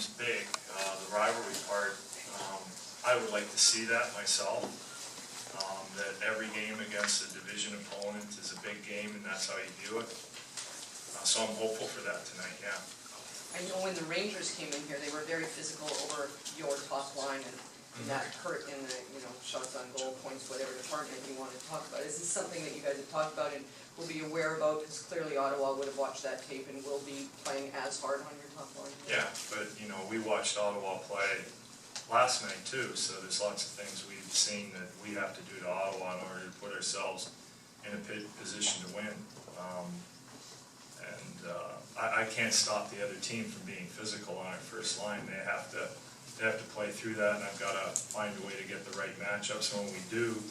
game's big. The rivalry part, I would like to see that myself. That every game against a division opponent is a big game, and that's how you view it. So I'm hopeful for that tonight, yeah. I know when the Rangers came in here, they were very physical over your top line, and that hurt in the, shots on goal, points, whatever department you want to talk about. Is this something that you guys have talked about and will be aware about? Because clearly Ottawa would have watched that tape and will be playing as hard on your top line. Yeah, but, we watched Ottawa play last night too, so there's lots of things we've seen that we have to do to Ottawa in order to put ourselves in a position to win. I can't stop the other team from being physical on our first line. They have to play through that, and I've got to find a way to get the right matchup. So when we do,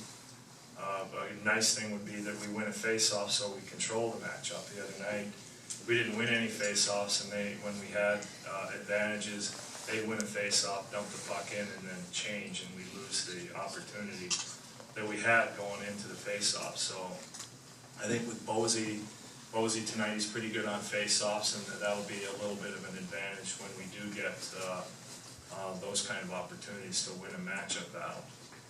a nice thing would be that we win a face-off so we control the matchup. The other night, we didn't win any face-offs, and when we had advantages, they'd win a face-off, dump the puck in, and then change, and we lose the opportunity that we had going into the face-off. So I think with Bosey tonight, he's pretty good on face-offs, and that'll be a little bit of an advantage when we do get those kind of opportunities to win a matchup battle.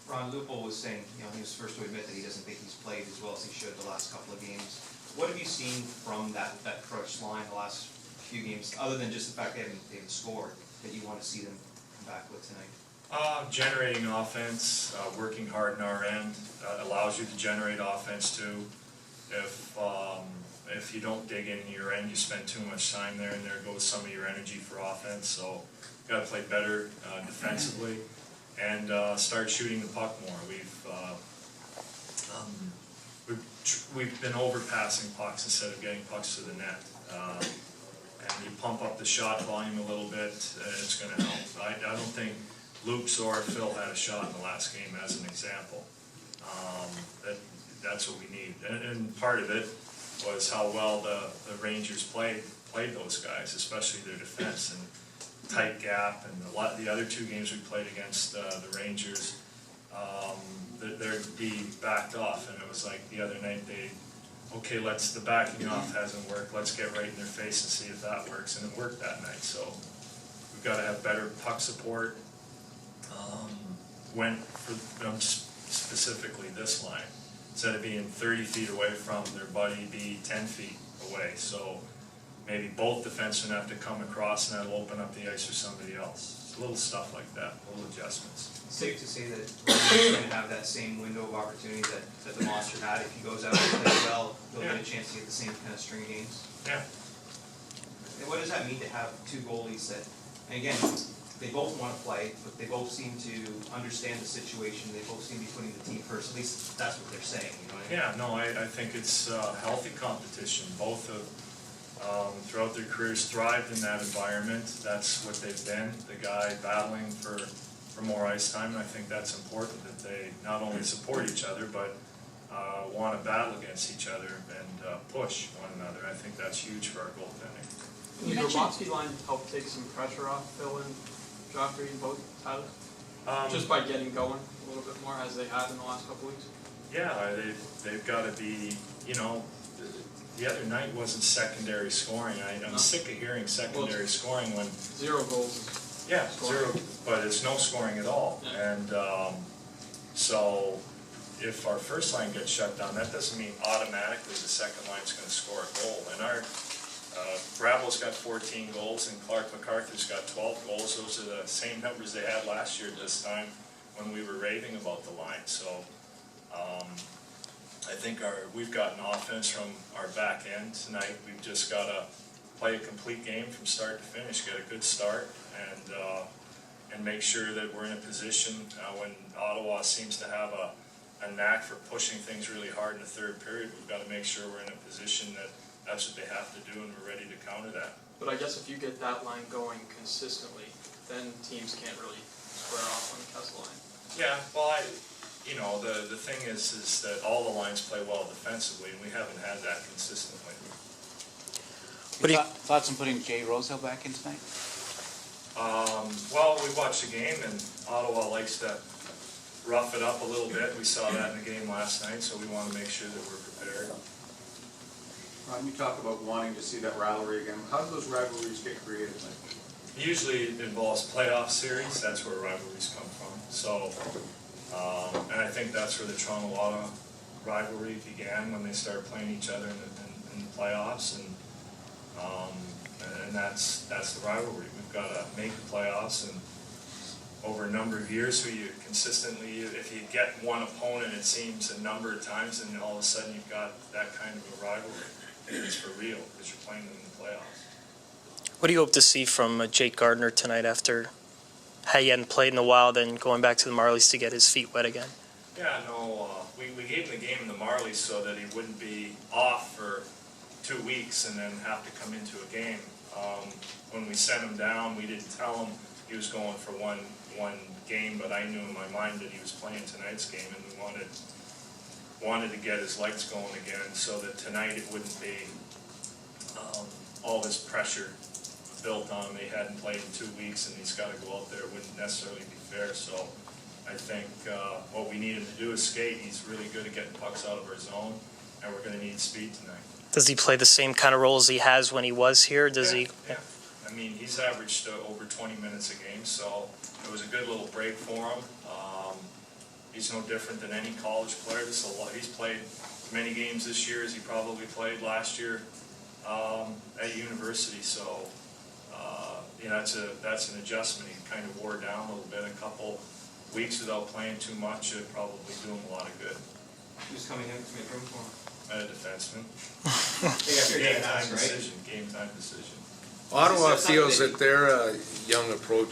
Ron Lupul was saying, he was first to admit that he doesn't think he's played as well as he should the last couple of games. What have you seen from that Crush line the last few games, other than just the fact they haven't scored, that you want to see them come back with tonight? Generating offense, working hard in our end, allows you to generate offense too. If you don't dig in your end, you spend too much time there, and there goes some of your energy for offense. So you got to play better defensively and start shooting the puck more. We've been overpassing pucks instead of getting pucks to the net. And you pump up the shot volume a little bit, it's going to help. I don't think Luke's or Phil had a shot in the last game, as an example. That's what we need. And part of it was how well the Rangers played those guys, especially their defense and tight gap. And the other two games we played against the Rangers, their D backed off, and it was like the other night the backing off hasn't worked, let's get right in their face and see if that works, and it worked that night. So we've got to have better puck support. Specifically this line, instead of being 30 feet away from their buddy, be 10 feet away. So maybe both defensemen have to come across, and that'll open up the ice for somebody else. Little stuff like that, little adjustments. Safe to say that he's going to have that same window of opportunity that the Monster had. If he goes out and plays well, he'll get a chance to get the same kind of string games. Yeah. And what does that mean to have two goalies that, and again, they both want to play, but they both seem to understand the situation. They both seem to be putting the team first. At least that's what they're saying. You know what I mean? Yeah, no, I think it's healthy competition. Both have, throughout their careers, thrived in that environment. That's what they've been, the guy battling for more ice time. And I think that's important, that they not only support each other, but want to battle against each other and push one another. I think that's huge for our goaltending. Can the Grabowski line help take some pressure off Phil and Joffrey and both Tyler? Just by getting going a little bit more, as they have in the last couple weeks? Yeah, they've got to be, the other night wasn't secondary scoring. I'm sick of hearing secondary scoring when... 0 goals. Yeah, scoring. 0, but it's no scoring at all. Yeah. And so if our first line gets shut down, that doesn't mean automatically the second line's going to score a goal. And our Gravel's got 14 goals, and Clark MacArthur's got 12 goals. Those are the same numbers they had last year at this time when we were raving about the line. So I think we've got an offense from our back end tonight. We've just got to play a complete game from start to finish, get a good start, and make sure that we're in a position when Ottawa seems to have a knack for pushing things really hard in the third period. We've got to make sure we're in a position that that's what they have to do, and we're ready to counter that. But I guess if you get that line going consistently, then teams can't really square off on the Kessel line. Yeah, well, the thing is that all the lines play well defensively, and we haven't had that consistently. Thoughts on putting Jay Rosehill back in tonight? Well, we watched the game, and Ottawa likes to rough it up a little bit. We saw that in the game last night, so we want to make sure that we're prepared. Ron, you talk about wanting to see that rivalry again. How do those rivalries get created? Usually it involves playoff series, that's where rivalries come from, so, and I think that's where the Toronto-Ottawa rivalry began, when they started playing each other in the playoffs, and that's the rivalry. We've gotta make the playoffs, and over a number of years, so you consistently, if you get one opponent, it seems a number of times, and all of a sudden you've got that kind of a rivalry. It's for real, because you're playing them in the playoffs. What do you hope to see from Jake Gardner tonight after how he hadn't played in a while, then going back to the Marlies to get his feet wet again? Yeah, no, we gave him the game in the Marlies so that he wouldn't be off for 2 weeks and then have to come into a game. When we sent him down, we didn't tell him he was going for one game, but I knew in my mind that he was playing tonight's game, and we wanted to get his legs going again so that tonight it wouldn't be all this pressure built on him. He hadn't played in 2 weeks and he's got to go out there. It wouldn't necessarily be fair, so I think what we need him to do is skate. He's really good at getting pucks out of our zone, and we're going to need speed tonight. Does he play the same kind of role as he has when he was here? Does he? Yeah. I mean, he's averaged over 20 minutes a game, so it was a good little break for him. He's no different than any college player. He's played as many games this year as he probably played last year at university, so that's an adjustment. He kind of wore down a little bit. A couple weeks without playing too much would probably do him a lot of good. Who's coming in to make room for him? A defenseman. Game time Game time decision. Ottawa Is this feels something that their young approach